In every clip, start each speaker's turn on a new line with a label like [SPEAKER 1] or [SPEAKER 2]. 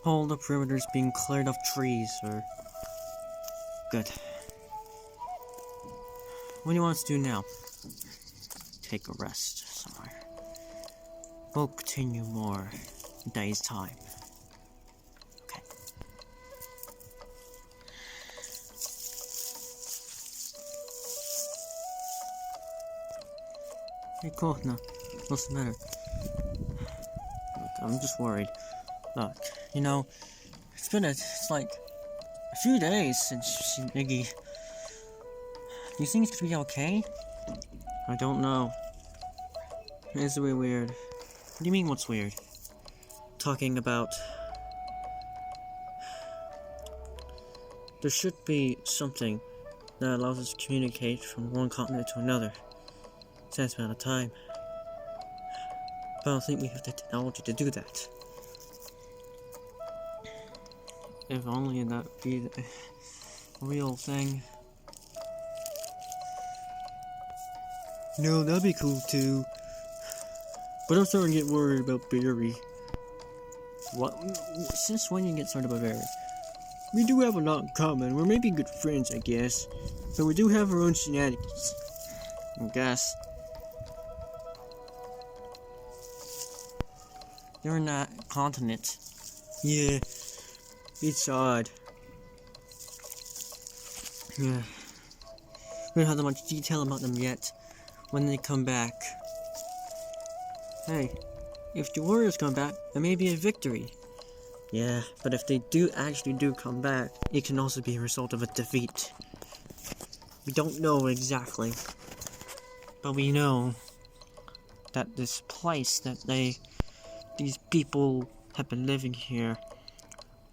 [SPEAKER 1] All the perimeters being cleared of trees, or... Good. What do you want us to do now? Take a rest somewhere. We'll continue more in a day's time. Okay. Hey, cool. No, what's the matter? Look, I'm just worried. Look, you know, it's like a few days since you've seen Iggy. Do you think it's gonna be okay? I don't know. It's really weird. What do you mean, what's weird? Talking about... There should be something that allows us to communicate from one continent to another. Since amount of time. But I don't think we have the technology to do that. If only that would be the real thing. No, that'd be cool too. But I'm starting to get worried about Barry. What? Since when you get started about Barry? We do have a lot in common. We're maybe good friends, I guess. But we do have our own shenanigans. I guess. They're in that continent. Yeah. It's odd. Yeah. We don't have that much detail about them yet. When they come back. Hey, if the warriors come back, it may be a victory. Yeah, but if they actually do come back, it can also be a result of a defeat. We don't know exactly. But we know that this place that these people have been living here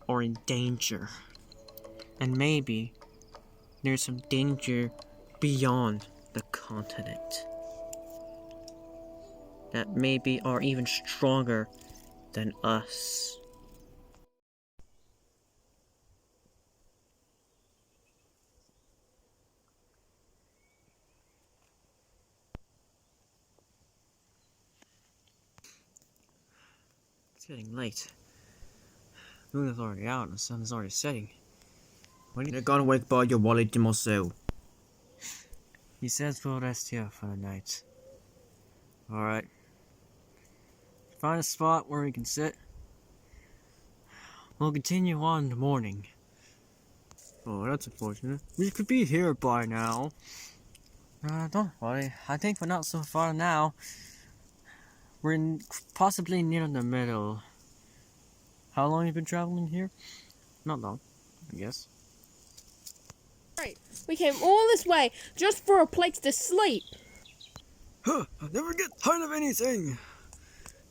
[SPEAKER 1] are in danger. And maybe there's some danger beyond the continent that maybe are even stronger than us. It's getting late. The moon is already out and the sun is already setting.
[SPEAKER 2] You're gonna wake by your wallet to myself.
[SPEAKER 1] He says we'll rest here for the night. Alright. Find a spot where we can sit. We'll continue on in the morning. Oh, that's unfortunate. We could be here by now. Don't worry. I think we're not so far now. We're possibly near the middle. How long have you been traveling here? Not long, I guess.
[SPEAKER 3] Right, we came all this way just for a place to sleep.
[SPEAKER 1] Huh, I never get tired of anything.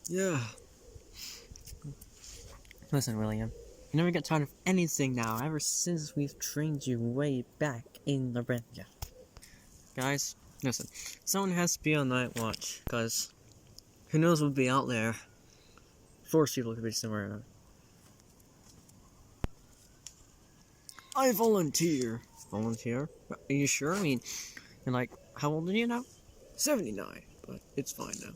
[SPEAKER 1] Yeah. Listen, William. You never get tired of anything now, ever since we've trained you way back in the Labyrinth. Guys, listen. Someone has to be on night watch, because who knows what'll be out there. Force people could be somewhere around. I volunteer. Volunteer? Are you sure? I mean, you're like, how old are you now? 79, but it's fine now.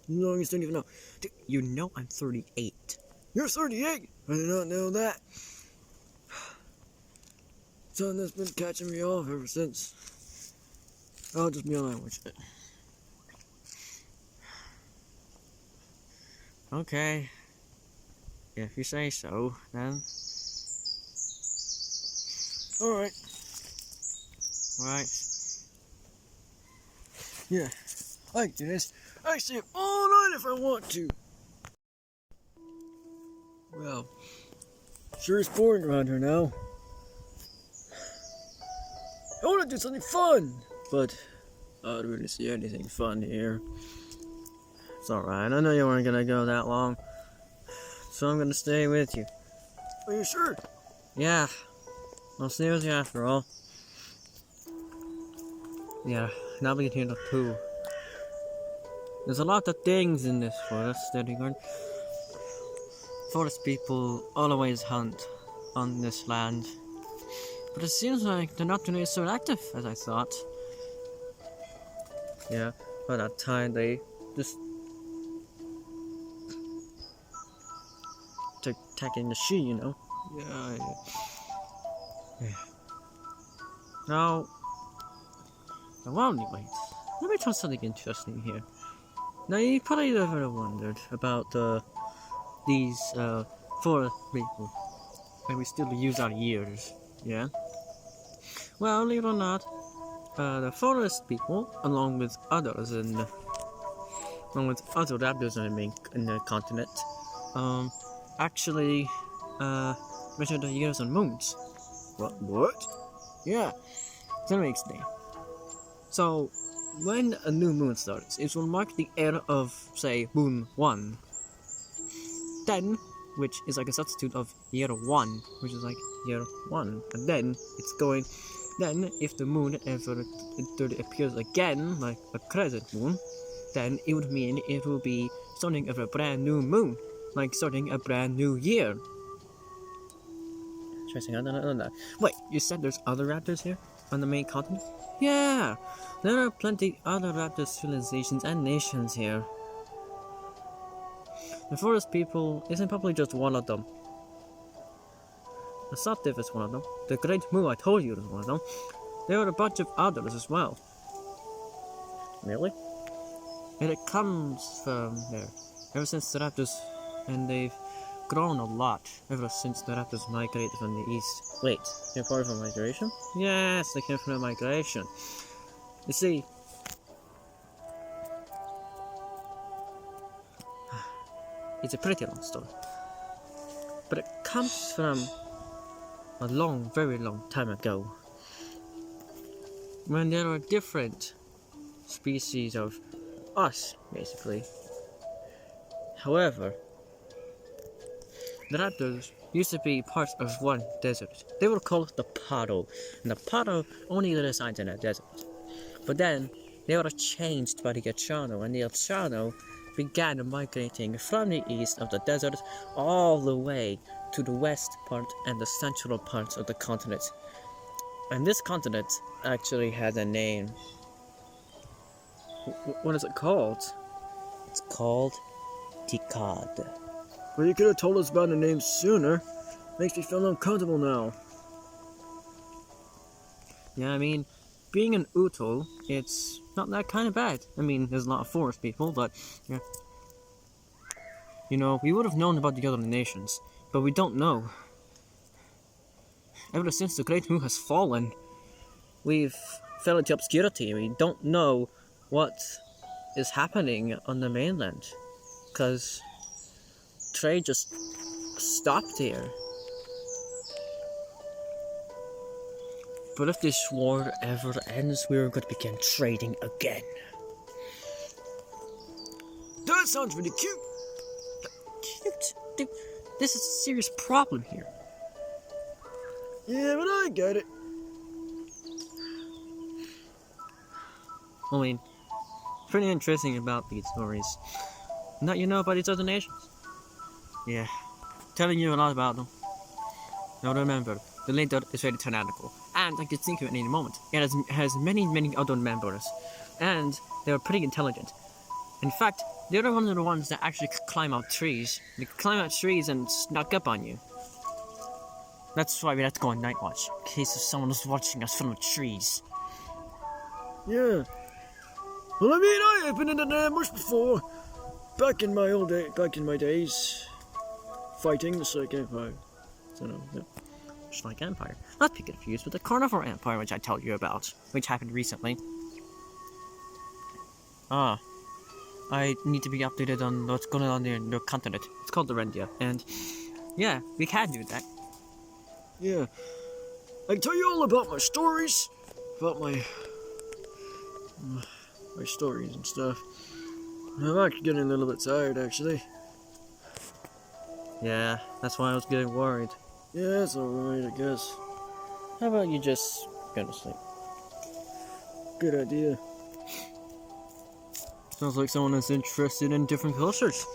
[SPEAKER 1] As long as you don't even know. Dude, you know I'm 38. You're 38? I did not know that. Son has been catching me off ever since. I'll just be on my watch it. Okay. If you say so, then. Alright. Alright. Yeah, I can do this. I can stay up all night if I want to. Well, sure is boring around here now. I want to do something fun, but I don't really see anything fun here. It's alright, I know you weren't gonna go that long, so I'm gonna stay with you. Are you sure? Yeah, I'll stay with you after all. Yeah, now we can hear the poo. There's a lot of things in this forest, Steadyguard. Forest people always hunt on this land. But it seems like they're not doing so active as I thought. Yeah, by that time they just... attacking the she, you know. Yeah. Now, well, anyways, let me tell something interesting here. Now, you probably ever wondered about these forest people, and we still use our ears, yeah? Well, believe it or not, the forest people, along with others and along with other raptors in the continent, actually measure the years on moons. What? Yeah, let me explain. So, when a new moon starts, it will mark the era of, say, moon 1. Then, which is like a substitute of year 1, which is like year 1. And then, then if the moon ever appears again, like a crescent moon, then it would mean it will be starting of a brand new moon, like starting a brand new year. Interesting, I don't know that. Wait, you said there's other raptors here on the main continent? Yeah, there are plenty other raptor civilizations and nations here. The forest people isn't probably just one of them. The Sativ is one of them. The Great Moo I told you is one of them. There are a bunch of others as well. Really? And it comes from there. Ever since the raptors, and they've grown a lot ever since the raptors migrated from the east. Wait, they're part of a migration? Yes, they came from a migration. You see, it's a pretty long story, but it comes from a long, very long time ago, when there were different species of us, basically. However, the raptors used to be part of one desert. They were called the Paro, and the Paro only resides in a desert. But then, they were changed by the Achano, and the Achano began migrating from the east of the desert all the way to the west part and the central parts of the continent. And this continent actually had a name. What is it called? It's called Tikad.
[SPEAKER 2] Well, you could have told us about the name sooner. Makes me feel uncomfortable now.
[SPEAKER 1] Yeah, I mean, being an Utul, it's not that kind of bad. I mean, there's a lot of forest people, but, yeah. You know, we would have known about the other nations, but we don't know. Ever since the Great Moo has fallen, we've fell into obscurity. We don't know what is happening on the mainland, because trade just stopped here. But if this war ever ends, we're going to begin trading again.
[SPEAKER 2] That sounds really cute.
[SPEAKER 1] Cute? Dude, this is a serious problem here.
[SPEAKER 2] Yeah, but I get it.
[SPEAKER 1] I mean, pretty interesting about these stories. Not you know about these other nations. Yeah, telling you a lot about them. Now remember, the leader is very tyrannical, and I could think of it any moment. It has many other members, and they're pretty intelligent. In fact, they're one of the ones that actually climb out trees. They climb out trees and snuck up on you. That's why we have to go on night watch, in case if someone is watching us from the trees.
[SPEAKER 2] Yeah. Well, I mean, I have been in an ambush before. Back in my days. Fighting the Psych Empire. So, no, yeah.
[SPEAKER 1] Psych Empire. Not to be confused with the Carnivore Empire, which I told you about, which happened recently. Ah. I need to be updated on what's going on in the continent. It's called the Rendia, and yeah, we can do that.
[SPEAKER 2] Yeah. I can tell you all about my stories. About my stories and stuff. I'm actually getting a little bit tired, actually.
[SPEAKER 1] Yeah, that's why I was getting worried.
[SPEAKER 2] Yeah, it's alright, I guess.
[SPEAKER 1] How about you just go to sleep?
[SPEAKER 2] Good idea.
[SPEAKER 1] Sounds like someone is interested in different cultures.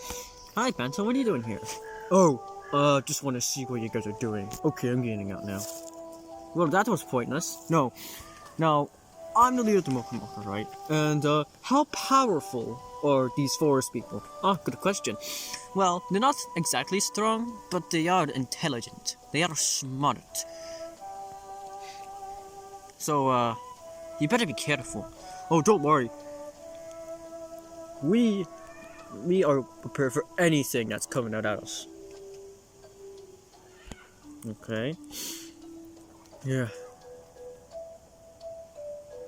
[SPEAKER 1] Hi, Bento, what are you doing here?
[SPEAKER 2] Oh, just want to see what you guys are doing. Okay, I'm getting out now.
[SPEAKER 1] Well, that was pointless. No. Now, I'm the leader of the Mokomoka, right? And, how powerful or these forest people? Oh, good question. Well, they're not exactly strong, but they are intelligent. They are smart. So, you better be careful. Oh, don't worry. We are prepared for anything that's coming at us. Okay. Yeah.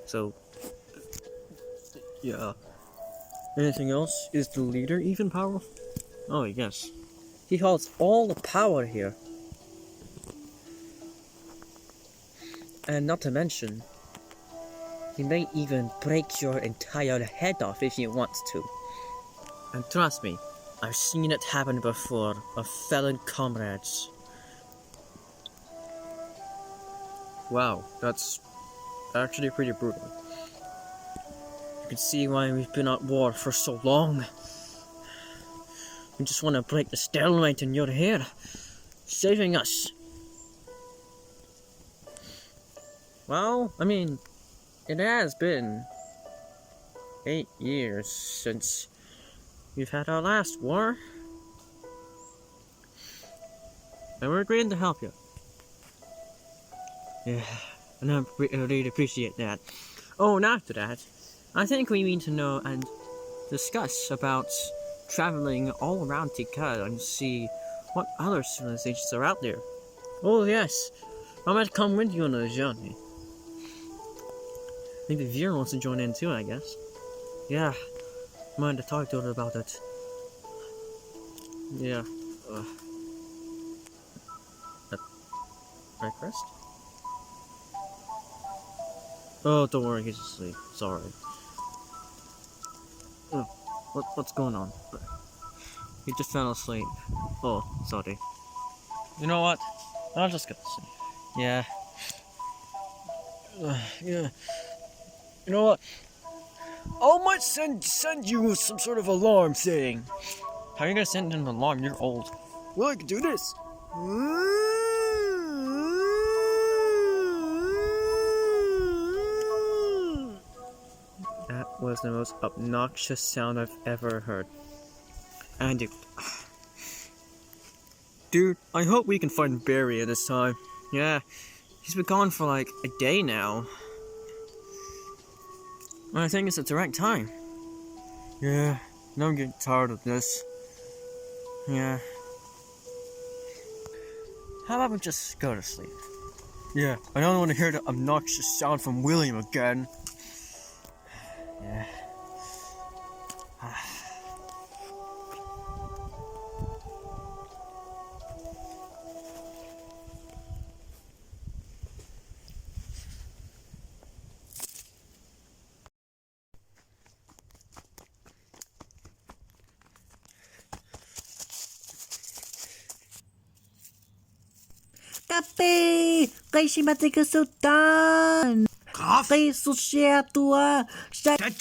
[SPEAKER 1] So, yeah. Anything else? Is the leader even powerful? Oh, yes. He holds all the power here. And not to mention, he may even break your entire head off if he wants to. And trust me, I've seen it happen before of felon comrades. Wow, that's actually pretty brutal. You can see why we've been at war for so long. We just want to break the stalemate in your hair, saving us. Well, I mean, it has been 8 years since we've had our last war. And we're agreeing to help you. Yeah, and I really appreciate that. Oh, and after that, I think we need to know and discuss about traveling all around Tikal and see what other civilizations are out there. Oh yes, I might come with you on a journey. Maybe Veer wants to join in too, I guess. Yeah, I might have talked to her about it. Yeah. Right, Crest? Oh, don't worry, he's asleep. Sorry. Oh, what's going on? He just fell asleep. Oh, sorry. You know what? I'll just go to sleep. Yeah.
[SPEAKER 2] Yeah. You know what? I might send you some sort of alarm thing.
[SPEAKER 1] How are you gonna send an alarm? You're old.
[SPEAKER 2] Well, I can do this.
[SPEAKER 1] That was the most obnoxious sound I've ever heard. And dude, I hope we can find Barry this time. Yeah, he's been gone for like a day now. And I think it's the direct time. Yeah, now I'm getting tired of this. Yeah. How about we just go to sleep? Yeah, I don't want to hear the obnoxious sound from William again. Yeah.
[SPEAKER 4] Kape! Kay si Mateka Sultan! Kay susya tua! Sa...
[SPEAKER 1] Kay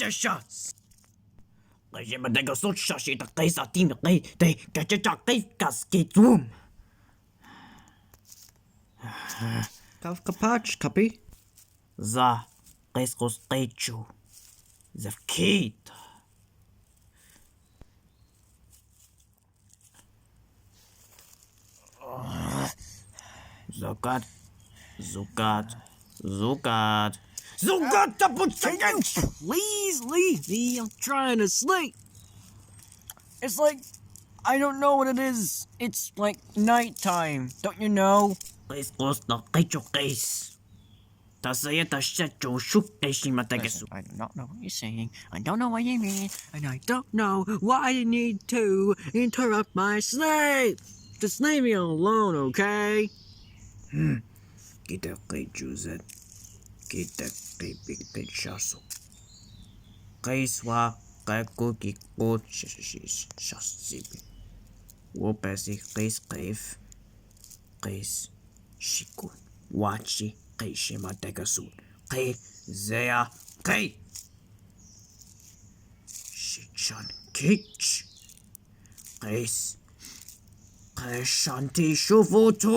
[SPEAKER 1] si Mateka Sultan si Takay sa team kay kay kaskit
[SPEAKER 4] Kapach, kapi?
[SPEAKER 1] Za kay skoskechu. The kid. Zugat. Please leave me. I'm trying to sleep. It's like, I don't know what it is. It's like nighttime. Don't you know? Listen, I do not know what you're saying. I don't know what you mean. And I don't know why you need to interrupt my sleep. Just leave me alone, okay? Kita kay Juzet. Kita kay Big Shaso. Kay Swa kay Cookie Coach Shasibi. Wopesi kay Skave. Kay Shiku. Wachi kay Shima Tegasun. Kay Zea kay Shichan Kitch. Kay Shanti Shuvuto.